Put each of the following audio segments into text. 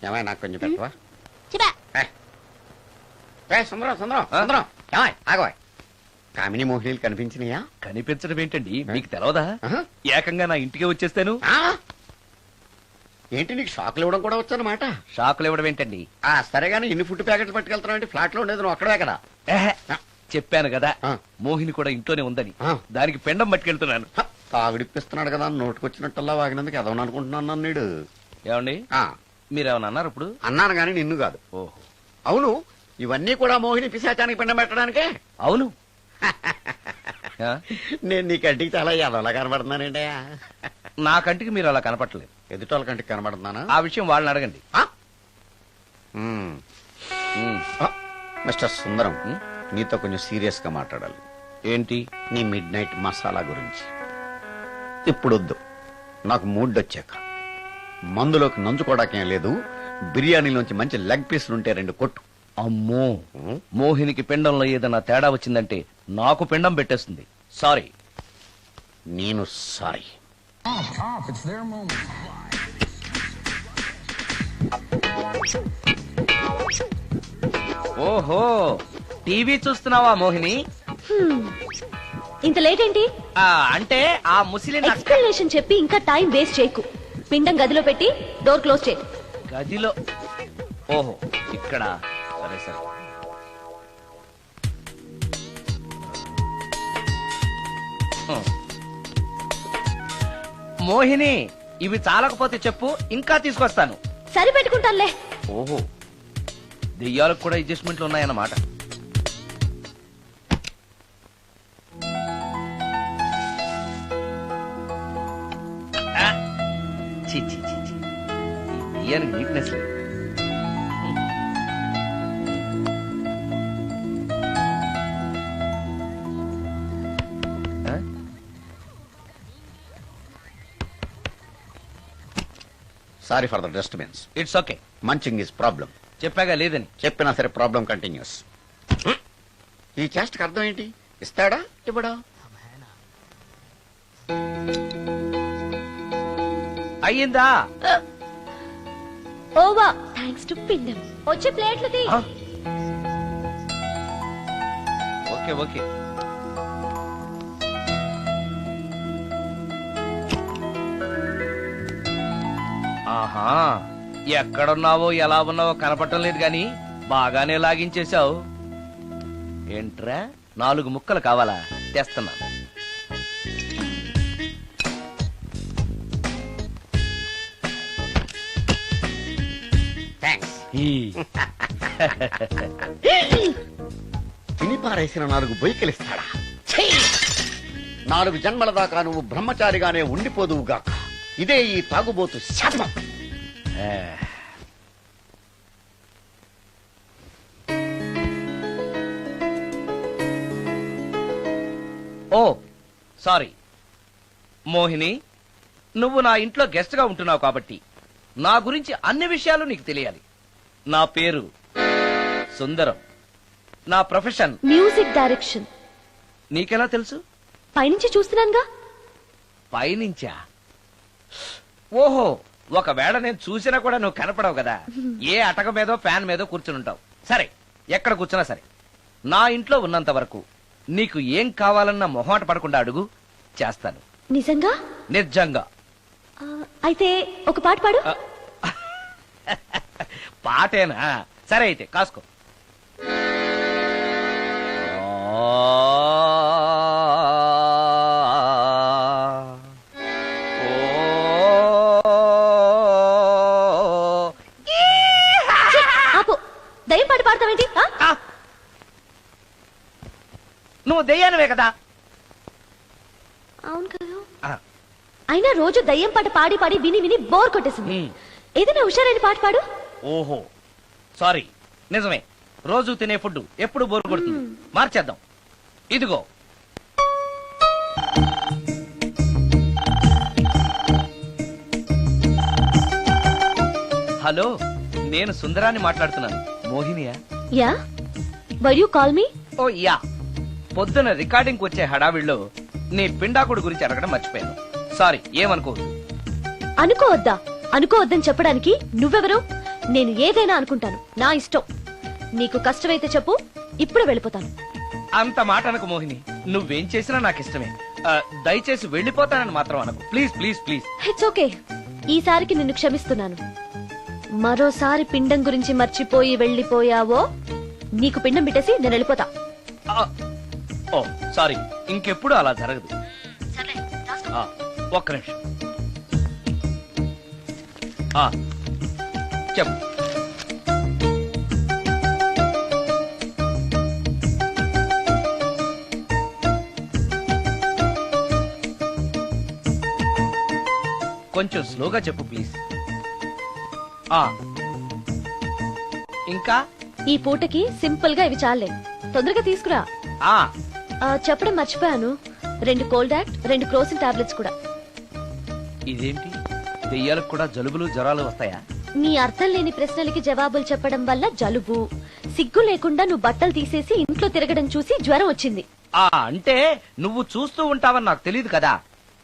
ఏమై నాకు కొంచెం పెట్టవా? సుందరం సుందరం సుందరం ఏమై ఆగవా? కామిని మోహినీలు కనిపించినాయా? కనిపించడం ఏంటండి, మీకు తెలవదా? ఏకంగా నా ఇంటికి వచ్చేస్తాను. ఏంటి నీకు షాకులు ఇవ్వడం కూడా వచ్చానమాట? షాకులు ఇవ్వడం ఏంటండి? సరేగాని ఇన్ని ఫుడ్ ప్యాకెట్లు పట్టుకెళ్తానంటే ఫ్లాట్ లో ఉండేది నువ్వు అక్కడే కదా. చెప్పాను కదా మోహిని కూడా ఇంట్లోనే ఉందని, దానికి పెండం పట్టుకెళ్తున్నాను. తాగుడిప్పిస్తున్నాడు కదా నోటుకొచ్చినట్టల్లా వాగినందుకు ఎదవని అనుకుంటున్నాను నీడు. ఏమండి మీరేమన్నా అన్నారు ఇప్పుడు? అన్నాను గాని నిన్ను కాదు. ఓహో అవును, ఇవన్నీ కూడా మోహిని పిశాచానికి పిండం పెట్టడానికే? అవును. నేను నీ కంటికి చాలా ఎదవలా కనబడుతున్నానండి. నా కంటికి మీరు అలా కనపడలేదు. ఎదుటోళ్ళ కంటికి కనబడుతున్నానా? ఆ విషయం వాళ్ళని అడగండి. మిస్టర్ సుందరం, నీతో కొంచెం సీరియస్ గా మాట్లాడాలి. ఏంటి? నీ మిడ్ నైట్ మసాలా గురించి. ఇప్పుడొద్దు, నాకు మూడ్ వచ్చాక. మందులోకి నంచుకోవడాకేం లేదు, బిర్యానీలోంచి మంచి లెగ్ పీసులుంటే 2 కొట్టు. అమ్మో, మోహినికి పిండంలో ఏదైనా తేడా వచ్చిందంటే నాకు పిండం పెట్టేస్తుంది. సారీ. నేను సారీ. ఓహో, టీవీ చూస్తున్నావా మోహిని? ఇంత లేట్ ఏంటి? అంటే ఆ ముసిలి ఎక్స్ప్లెనేషన్ చెప్పి ఇంకా టైం వేస్ట్ చేయకు. పిండం గదిలో పెట్టి డోర్ క్లోజ్ చేయి. గదిలో? ఓహో, ఇక్కడ. సరే సరే. మోహిని, ఇవి చాలకపోతే చెప్పు, ఇంకా తీసుకొస్తాను. సరి పెట్టుకుంటానులే. ఓహో, దెయ్యాలకు కూడా అడ్జస్ట్మెంట్లు ఉన్నాయన్నమాట. దెయ్యానికి నీట్నెస్ లేదు. Sorry for the disturbance. It's okay. Munching is problem. చెప్పాగా లేదని. చెప్పినా సరే ప్రాబ్లం కంటిన్యూస్. ఈ చేష్టకి అర్థం ఏంటి? ఇస్తాడా ఇవ్వడా? అయ్యిందా? ఓవా, థ్యాంక్స్ టు పిండం. వచ్చే ప్లేట్లు తీ. Okay okay. ఆహా, ఎక్కడున్నావో ఎలా ఉన్నావో కనపడటం లేదు గాని బాగానే లాగించేశావు. ఏంట్రా, 4 ముక్కలు కావాలా? తెస్తున్నా. తిని పారేసిన 4 బొయ్యకిలిస్తాడా? 4 జన్మల దాకా నువ్వు బ్రహ్మచారిగానే ఉండిపోదువుగాక. ఇదే ఈ తాగుబోతు శాపం. ఓ సారీ మోహిని, నువ్వు నా ఇంట్లో గెస్ట్ గా ఉంటున్నావు కాబట్టి నా గురించి అన్ని విషయాలు నీకు తెలియాలి. నా పేరు సుందరం. నా ప్రొఫెషన్ మ్యూజిక్ డైరెక్షన్. నీకెలా తెలుసు? పైనుంచి చూస్తున్నానుగా. పైనుంచా? ఓహో, ఒకవేళ నేను చూసినా కూడా నువ్వు కనపడవు కదా. ఏ అటక మీదో ఫ్యాన్ మీదో కూర్చునుంటావు. సరే, ఎక్కడ కూర్చున్నా సరే, నా ఇంట్లో ఉన్నంత వరకు నీకు ఏం కావాలన్నా మొహాట పడకుండా అడుగు, చేస్తాను. నిజంగా? నిజంగా. అయితే ఒక పాట పాడు. పాటేనా? సరే అయితే కాసుకో. దయ్యం పాట పాడతావేంటి? నువ్వు దయ్యానివే కదా. అవును కదా. అయినా రోజు దయ్యం పాట పాడి పాడి విని విని బోర్ కొట్టేసింది. ఏదైనా హుషారైన పాట పాడు. ఓహో సారీ, నిజమే. రోజు తినే ఫుడ్ ఎప్పుడు బోర్ కొడుతుంది. మార్చేద్దాం. ఇదిగో. హలో, నేను సుందరాన్ని మాట్లాడుతున్నాను. మోహినియా? Yeah. Were you call me? Oh yeah. పొద్దున రికార్డింగ్ వచ్చే హడావిడిలో నీ పిండాకుడు గురించి అడగడం మర్చిపోయాను. సారీ, ఏమనుకోవద్దు. అనుకోవద్దా? అనుకోవద్దని చెప్పడానికి నువ్వెవరు? నేను ఏదైనా అనుకుంటాను, నా ఇష్టం. నీకు కష్టమైతే చెప్పు, ఇప్పుడు వెళ్ళిపోతాను. అంత మాట అనకు మోహిని, నువ్వేం చేసినా నాకు ఇష్టమే. దయచేసి వెళ్ళిపోతానని మాత్రం అనకు, please please please. It's okay, ఈసారికి నిన్ను క్షమిస్తున్నాను. మరోసారి పిండం గురించి మర్చిపోయి వెళ్ళిపోయావో నీకు పిండం పెట్టేసి నేను వెళ్ళిపోతా. ఓ సారీ, ఇంకెప్పుడు అలా జరగదు. ఒక్క నిమిషం. చెప్పు. కొంచెం స్లోగా చెప్పు ప్లీజ్. ఇంకా ఈ పూటకి సింపుల్ గా ఇవి చాలే, తొందరగా తీసుకురా. చెప్పడం మర్చిపోయాను, 2 కోల్డ్ యాక్ట్, 2 క్రోసిన్ టాబ్లెట్స్ కూడా. ఇదేంటి, దెయ్యాలకు కూడా జలుబులు జ్వరాలు వస్తాయా? నీ అర్థం లేని ప్రశ్నలకి జవాబులు చెప్పడం వల్ల జలుబు, సిగ్గు లేకుండా నువ్వు బట్టలు తీసేసి ఇంట్లో తిరగడం చూసి జ్వరం వచ్చింది. అంటే నువ్వు చూస్తూ ఉంటావని నాకు తెలియదు కదా.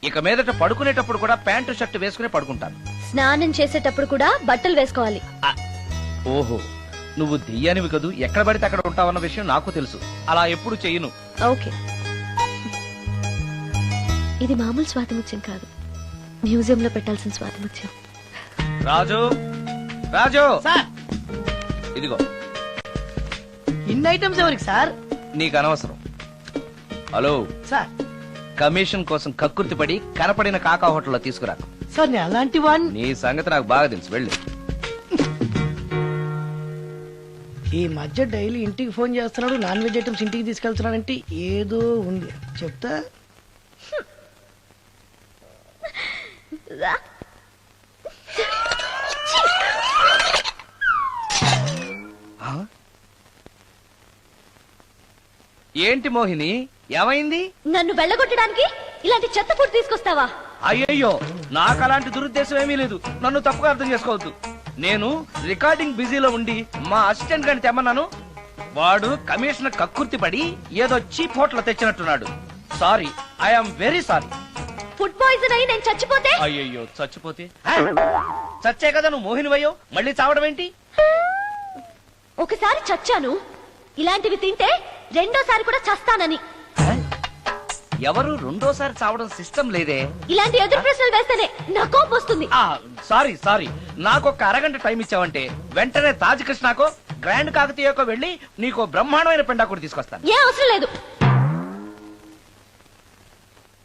ఇక మీదట పడుకునేటప్పుడు కూడా ప్యాంటు షర్ట్ వేసుకుని పడుకుంటాను. స్నానం చేసేటప్పుడు కూడా బట్టలు వేసుకోవాలి. ఓహో, నువ్వు దెయ్యానివి కదూ, ఎక్కడ పడితే అక్కడ ఉంటావన్న విషయం నాకు తెలుసు. అలా ఎప్పుడు చెయ్యను. ఓకే, ఇది మామూలు స్వాతిముత్యం కాదు, మ్యూజియం లో పెట్టాల్సిన స్వాతిముత్యం. రాజు, రాజు సార్, ఇదిగో. ఇన్ని ఐటమ్స్ ఎవరికి సార్? నీకు అనవసరం. హలో సార్, కమిషన్ కోసం కక్కుర్తి పడి కనపడిన కాకా హోటల్లో తీసుకురా. సార్ నేను అలాంటి వాడిని. నీ సంగతి నాకు బాగా తెలుసు, వెళ్ళు. ఈ మధ్య డైలీ ఇంటికి ఫోన్ చేస్తున్నాడు, నాన్ వెజ్ ఐటమ్స్ ఇంటికి తీసుకెళ్తున్నాడంటే ఏదో ఉంది, చెప్తా. ఏంటి మోహిని, ఏమైంది? నన్ను వెళ్ళగొట్టడానికి ఇలాంటి చెత్త ఫుడ్ తీసుకొస్తావా? అయ్యయ్యో, నాకు అలాంటి దురుద్దేశం ఏమీ లేదు, నన్ను తప్పుగా అర్థం చేసుకోవద్దు. నేను రికార్డింగ్ బిజీలో ఉండి మా అసిస్టెంట్ గారిని తెమ్మన్నాను. వాడు కమిషనర్ కక్కుర్తి పడి ఏదో చీప్ హోటల్ తెచ్చినట్టున్నాడు. Sorry, I'm very sorry. Food poison అయి నేను చచ్చిపోతే? అయ్యయ్యో, చచ్చిపోతే? చచ్చే కదా నువ్వు మోహినివయ్యో, మళ్ళీ చావడం ఏంటి? ఒకసారి చచ్చాను, ఇలాంటివి తింటే రెండోసారి కూడా చస్తానని. ఎవరు రెండోసారి చావడం సిస్టం లేదే. ఇలాంటి ఎదురు ప్రశ్నలు వేస్తేనే నా కోపం వస్తుంది. సారీ సారీ, నాకు ఒక అరగంట టైం ఇచ్చావంటే వెంటనే తాజ్ కృష్ణకో గ్రాండ్ కాకతీయకో వెళ్ళి నీకు బ్రహ్మాండమైన పెండా కూడా తీసుకొస్తాను. ఏ అవసరం లేదు.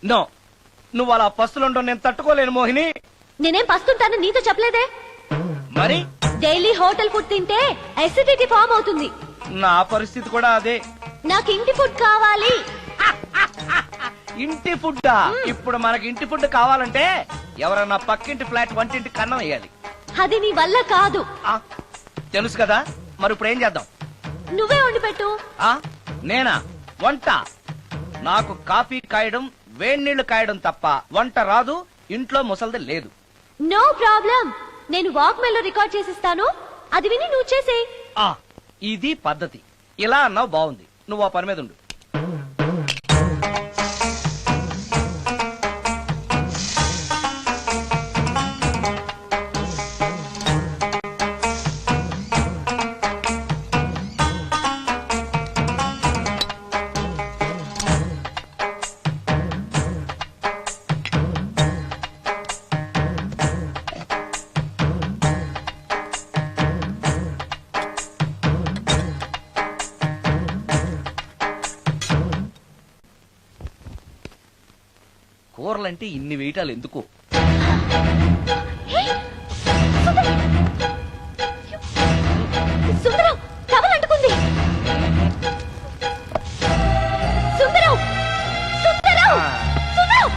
నో, నువ్వు అలా పస్తులుండో నేను తట్టుకోలేను మోహిని. నేనేం పస్తుంటాను నీతో చెప్పలేదే. మరి డైలీ హోటల్ ఫుడ్ తింటే అసిడిటీ ఫామ్ అవుతుంది. నా పరిస్థితి కూడా అదే. నాకు ఇంటి ఫుడ్ కావాలి. ఇంటి ఫుడ్? ఇప్పుడు మనకి ఇంటి ఫుడ్ కావాలంటే ఎవరన్నా పక్కింటి ఫ్లాట్ వంటింటి కన్నం వేయాలి. అది నీ వల్ల కాదు. తెలుసు కదా, మరి ఇప్పుడు ఏం చేద్దాం? నువ్వే వండి పెట్టు. నేనా వంట? నాకు కాఫీ కాయడం, వేడి నీళ్లు కాయడం తప్ప వంట రాదు. ఇంట్లో ముసల్ది లేదు. నో ప్రాబ్లం, నేను వాక్ మెయిల్ లో రికార్డ్ చేసిస్తాను, అది విని నువ్వు చేసే. ఇది పద్ధతి. ఇలా అన్నావు, బాగుంది. నువ్వు ఆ పని మీద ఉండు. కూరలంటే ఇన్ని వేయటాలు ఎందుకు? సుందరం, టవల్ అంటుకుంది. సుందరం, సుందరం, సుందరం.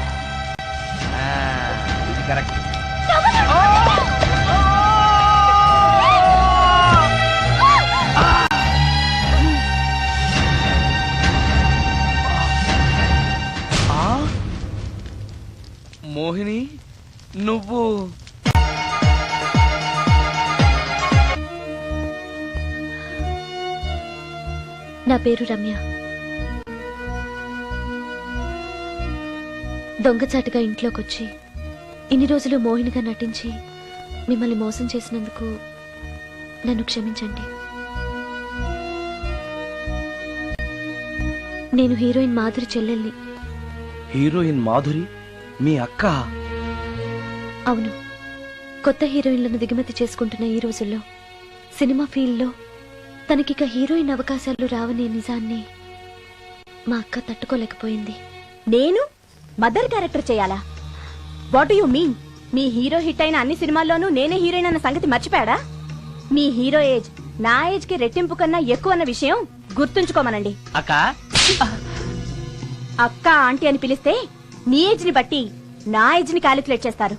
ఇది కరెక్ట్. మోహిని, నువ్వు నా పేరు రమ్య. దొంగచాటుగా ఇంట్లోకొచ్చి ఇన్ని రోజులు మోహినిగా నటించి మిమ్మల్ని మోసం చేసినందుకు నన్ను క్షమించండి. నేను హీరోయిన్ మాధురి చెల్లెల్ని. హీరోయిన్ మాధురి మీ అక్క? అవును. కొత్త హీరోయిన్లను దిగుమతి చేసుకుంటున్న ఈ రోజుల్లో సినిమా ఫీల్డ్లో తనకిక హీరోయిన్ అవకాశాలు రావనే నిజాన్ని మా అక్క తట్టుకోలేకపోయింది. నేను మదర్ క్యారెక్టర్ చేయాలా? What you mean? Me hero hit అయిన అన్ని సినిమాల్లోనూ నేనే హీరోయిన్ అన్న సంగతి మర్చిపోయాడా? మీ హీరో ఏజ్ నా ఏజ్ కి రెట్టింపు కన్నా ఎక్కువ అన్న విషయం గుర్తుంచుకోమనండి. అక్క అక్క ఆంటీ అని పిలిస్తే నీ ఏజ్ ని బట్టి నా ఏజ్ ని క్యాలిక్యులేట్ చేస్తారు.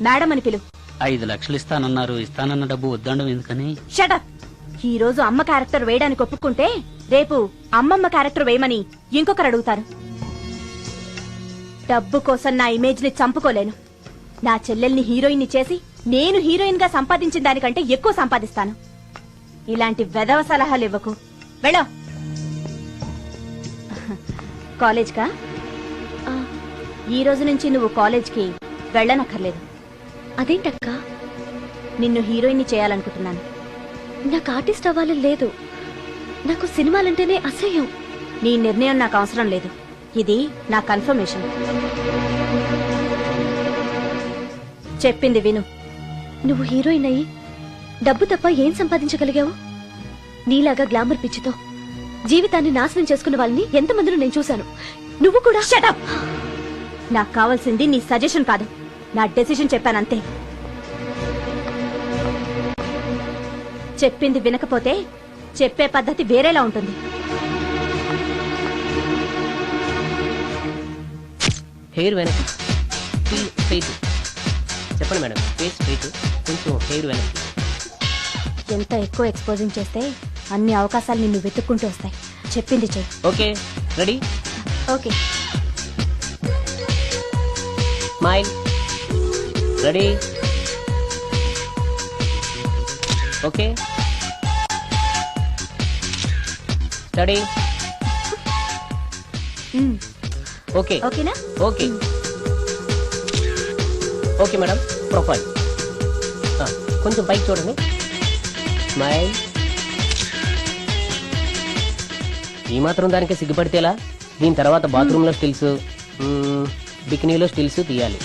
మేడం అని పిలు. 5 లక్షలు ఇస్తానన్నారు. ఇస్తానన్న డబ్బు వద్దండం ఎందుకని? షటప్. ఈ రోజు అమ్మ క్యారెక్టర్ వేయడానికి ఒప్పుకుంటే రేపు అమ్మమ్మ క్యారెక్టర్ వేయమని ఇంకొకరు అడుగుతారు. డబ్బు కోసం నా ఇమేజ్ ని చంపుకోలేను. నా చెల్లెల్ని హీరోయిన్ ని చేసి నేను హీరోయిన్ గా సంపాదించిన దానికంటే ఎక్కువ సంపాదిస్తాను. ఇలాంటి వెధవ సలహాలు ఇవ్వకు. వెళ్ళో. కాలేజ్కా? ఈ రోజు నుంచి నువ్వు కాలేజ్కి వెళ్ళనక్కర్లేదు. అదేంటక్క? నిన్ను హీరోయిన్ ని చేయాలనుకుంటున్నాను. నాకు ఆర్టిస్ట్ అవ్వాలని లేదు. నాకు సినిమాలంటేనే అసహ్యం. నీ నిర్ణయం నాకు అవసరం లేదు. ఇది నా కన్ఫర్మేషన్. చెప్పింది విను. నువ్వు హీరోయిన్ అయ్యి డబ్బు తప్ప ఏం సంపాదించగలిగావు? నీలాగా గ్లామర్ పిచ్చితో జీవితాన్ని నాశనం చేసుకున్న వాళ్ళని ఎంతమందిలో నేను చూశాను. నువ్వు కూడా. షటప్. నాకు కావాల్సింది నీ సజెషన్ కాదు, నా డెసిషన్ చెప్పానంతే. చెప్పింది వినకపోతే చెప్పే పద్ధతి వేరేలా ఉంటుంది. హెయిర్ వెనక్కి స్ట్రైట్. చెప్పండి మేడం. ఫేస్ స్ట్రైట్, కొంచెం హెయిర్ వెనక్కి. ఎంత ఎక్కువ ఎక్స్పోజింగ్ చేస్తే అన్ని అవకాశాలు నిన్ను వెతుక్కుంటూ వస్తాయి. చెప్పింది చెయ్యి. Okay, ready? Okay. Smile. Ready? Okay. Study. Okay. ఓకేనా? ఓకే. Okay madam. ప్రొఫైల్ కొంచెం పైకి చూడండి. స్మైల్. ఈ మాత్రం దానికి సిగ్గుపడితేలా? దీని తర్వాత బాత్రూంలో స్టిల్స్, బికినీలో స్టిల్స్ తీయాలి.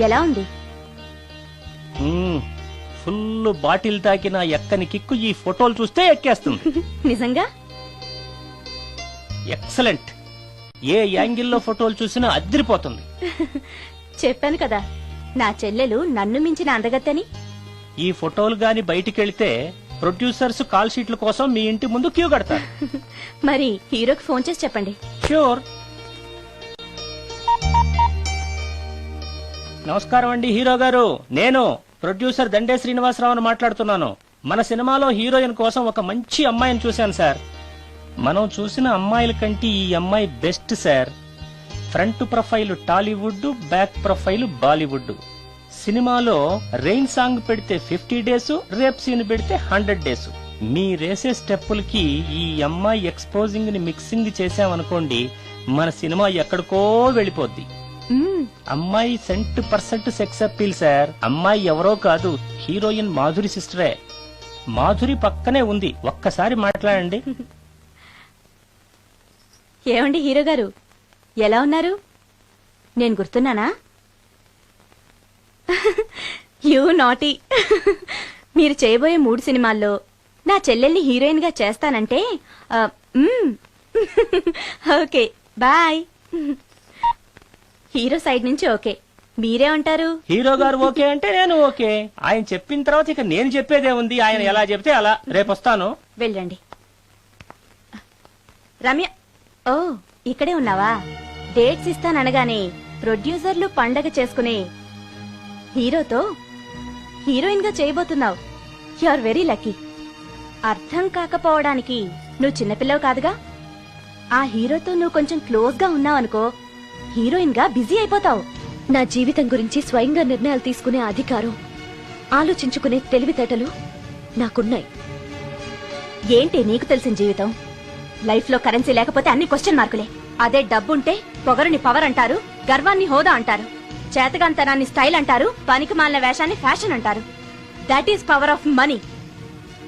ఎలా ఉంది? ఫుల్ బాటిల్ తాకిన ఎక్కని కిక్కు ఈ ఫోటోలు చూస్తే ఎక్కేస్తుంది. నిజంగా ఎక్సలెంట్. ఏ యాంగిల్లో ఫోటోలు చూసినా అదిరిపోతుంది. చెప్పాను కదా, నా చెల్లెలు నన్ను మించిన అందగత్తని. ఈ ఫోటోలు గాని బయటికెళ్తే ప్రొడ్యూసర్స్ కాల్ షీట్ల కోసం మీ ఇంటి ముందు క్యూ కడతారు. మరి హీరోకి ఫోన్ చేసి చెప్పండి. ష్యూర్. నమస్కారం అండి హీరో గారు. నేను ప్రొడ్యూసర్ దండే శ్రీనివాసరావుని మాట్లాడుతున్నాను. మన సినిమాలో హీరోయిన్ కోసం ఒక మంచి అమ్మాయిని చూశాను సార్. మనం చూసిన అమ్మాయిల కంటే ఈ అమ్మాయి best sir. Front profile Tollywood, back profile Bollywood. సినిమాలో రెయిన్ సాంగ్ పెడితే 50 డేస్, రేప్ సీన్ పెడితే 100 డేస్. మీరేసే స్టెప్పులకి ఈ అమ్మాయి ఎక్స్పోజింగ్ ని మిక్సింగ్ చేసామనుకోండి, మన సినిమా ఎక్కడికో వెళ్ళిపోద్ది. అమ్మాయి 100% సెక్స్ అప్పీల్ సార్. అమ్మాయి ఎవరో కాదు, హీరోయిన్ మాధురి సిస్టరే. మాధురి పక్కనే ఉంది, ఒక్కసారి మాట్లాడండి. ఏమండి హీరో గారు, ఎలా ఉన్నారు? నేను గుర్తున్నానా? You naughty. మీరు చేయబోయే 3 సినిమాల్లో నా చెల్లెల్ని హీరోయిన్ గా చేస్తానంటే ఓకే బాయ్. హీరో సైడ్ నుంచి ఓకే, మీరే ఉంటారు? హీరో గారు ఓకే అంటే నేను ఓకే. ఆయన చెప్పిన తర్వాత ఇక నేను చెప్పేదే ఉంది. ఆయన ఎలా చెప్తే అలా. రేపు వస్తాను. వెళ్ళండి. రమ్య, ఓ ఇక్కడే ఉన్నావా? డేట్స్ ఇస్తాననగానే ప్రొడ్యూసర్లు పండగ చేసుకునే హీరోతో హీరోయిన్ గా చేయబోతున్నావు. You are very lucky. అర్థం కాకపోవడానికి నువ్వు చిన్నపిల్లవు కాదుగా. ఆ హీరోతో నువ్వు కొంచెం క్లోజ్ గా ఉన్నావు అనుకో, హీరోయిన్ గా బిజీ అయిపోతావు. నా జీవితం గురించి స్వయంగా నిర్ణయాలు తీసుకునే అధికారం, ఆలోచించుకునే తెలివితేటలు నాకున్నాయి. ఏంటి నీకు తెలిసిన జీవితం? లైఫ్ లో కరెన్సీ లేకపోతే అన్ని క్వశ్చన్ మార్కులే. అదే డబ్బుంటే పొగరుని పవర్ అంటారు, గర్వాన్ని హోదా అంటారు, చేతగాంతనాన్ని స్టైల్ అంటారు, పనికిమాలిన వేషాన్ని ఫ్యాషన్ అంటారు. That is power of money.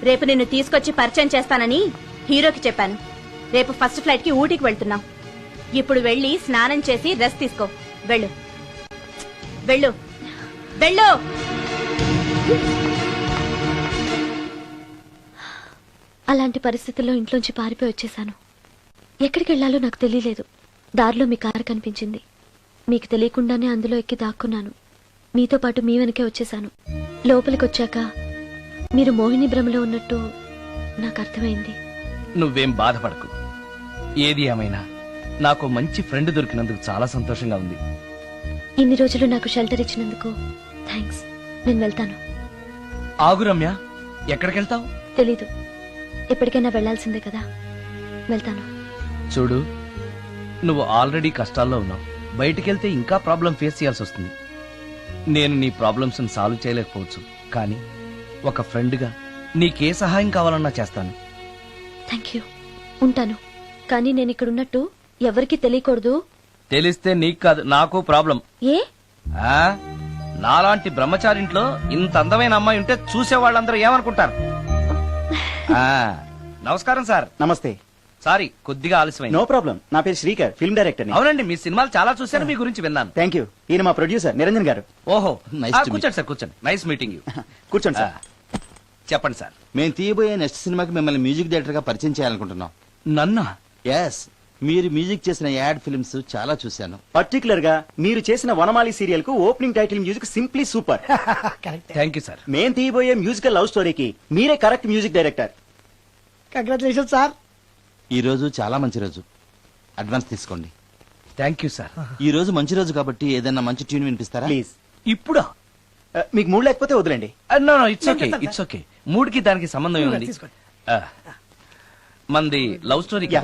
రేపు నిన్ను తీసుకొచ్చి పరిచయం చేస్తానని హీరోకి చెప్పాను. రేపు ఫస్ట్ ఫ్లైట్ కి ఊటీకి వెళ్తున్నాం. ఇప్పుడు వెళ్ళి స్నానం చేసి రెస్ట్ తీసుకో. వెళ్ళు వెళ్ళు వెళ్ళు. అలాంటి పరిస్థితుల్లో ఇంట్లోంచి పారిపోయి వచ్చేసాను. ఎక్కడికి వెళ్లాలో నాకు తెలియలేదు. దారిలో మీ కారు కనిపించింది. మీకు తెలియకుండానే అందులో ఎక్కి దాక్కున్నాను. మీతో పాటు మీ వెనకే వచ్చేసాను. లోపలికి వచ్చాక మీరు మోహిని భ్రమలో ఉన్నట్టు నాకు అర్థమైంది. నువ్వేం బాధపడకు. ఏది ఏమైనా నాకు మంచి ఫ్రెండ్ దొరికినందుకు చాలా సంతోషంగా ఉంది. ఇన్ని రోజులు నాకు షెల్టర్ ఇచ్చినందుకు థ్యాంక్స్. నేను వెళ్తాను. ఆగు రమ్య, ఎక్కడికెళ్తావు? తెలీదు. ఎప్పటికైనా వెళ్లాల్సిందే కదా. వెళ్తాను. చూడు, నువ్వు ఆల్రెడీ కష్టాల్లో ఉన్నావు. బయటికెళ్తే ఇంకా ప్రాబ్లం ఫేస్ చేయాల్సి వస్తుంది. నేను నీ ప్రాబ్లమ్స్ సాల్వ్ చేయలేకపోవచ్చు, కానీ ఒక ఫ్రెండ్గా నీకే సహాయం కావాలన్నా చేస్తాను. Thank you. ఉంటాను. కానీ నేను ఇక్కడ ఉన్నట్టు ఎవరికీ తెలియకూడదు. తెలిస్తే నీకు కాదు, నాకు ప్రాబ్లం. ఏ? ఆ నాలాంటి బ్రహ్మచారింట్లో ఇంత అందమైన అమ్మాయి ఉంటే చూసే వాళ్ళందరూ ఏమనుకుంటారు? ఆ, నమస్కారం సార్. నమస్తే. సారీ, కొద్దిగా ఆలస్యమైంది. No problem. నా పేరు శ్రీకర్, ఫిల్మ్ డైరెక్టర్. అవునండి, మీ సినిమాలు చాలా చూశాను, మీ గురించి విన్నాను. Thank you. ఈయన మా ప్రొడ్యూసర్ నిరంజన్ గారు. ఓహో, Nice to meet కూర్చోండి సార్, కూర్చోండి. Nice meeting you. కూర్చోండి సార్. చెప్పండి సార్. మేము తీయబోయే నెక్స్ట్ సినిమాకి మిమ్మల్ని మ్యూజిక్ డైరెక్టర్ గా పరిచయం చేయాలనుకుంటున్నాం. నన్నా? ఎస్, మీరు మ్యూజిక్ చేసిన యాడ్ ఫిల్మ్స్ చాలా చూశాను. పర్టికులర్ గా మీరు చేసిన వనమాలి సీరియల్ కు opening title music simply super. Correct. Thank you sir. మేం తీయబోయే మ్యూజికల్ లవ్ స్టోరీకి మీరే correct music director. Congratulation sir. ఈ రోజు చాలా మంచి రోజు, అడ్వాన్స్ తీసుకోండి. Thank you sir. ఈ రోజు మంచి రోజు కాబట్టి ఏదైనా మంచి ట్యూన్ వినిపిస్తారా? ప్లీజ్. ఇప్పుడా? మీకు మూడు లేకపోతే వదిలేండి. No it's okay, it's okay. మూడుకి దానికి సంబంధం ఏముంది? తీసుకోండి. మంది లవ్ స్టోరీ యా.